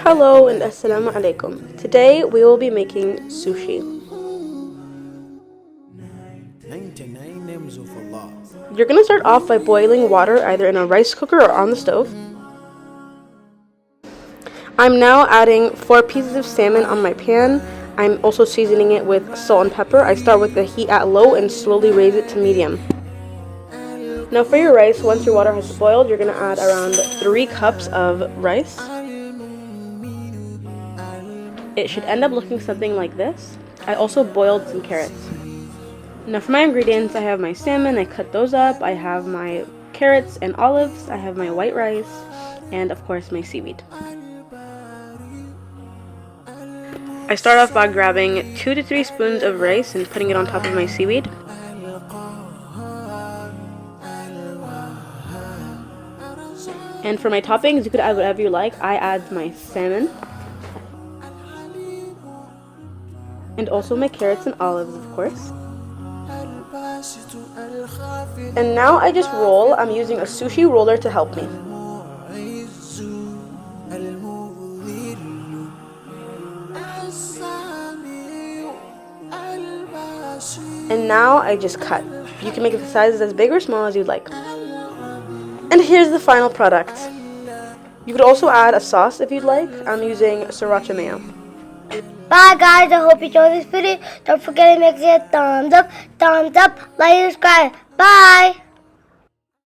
Hello and assalamu alaikum. Today we will be making sushi. 99 names of Allah. You're going to start off by boiling water either in a rice cooker or on the stove. I'm now adding 4 pieces of salmon on my pan. I'm also seasoning it with salt and pepper. I start with the heat at low and slowly raise it to medium. Now for your rice, once your water has boiled, you're going to add around 3 cups of rice. It should end up looking something like this. I also boiled some carrots. Now for my ingredients, I have my salmon, I cut those up, I have my carrots and olives, I have my white rice, and of course my seaweed. I start off by grabbing 2 to 3 spoons of rice and putting it on top of my seaweed. And for my toppings, you could add whatever you like. I add my salmon. And also my carrots and olives, of course. And now I just roll. I'm using a sushi roller to help me. And now I just cut. You can make the sizes as big or small as you'd like. And here's the final product. You could also add a sauce if you'd like. I'm using sriracha mayo. Bye guys, I hope you enjoyed this video. Don't forget to make it a thumbs up, like, subscribe. Bye!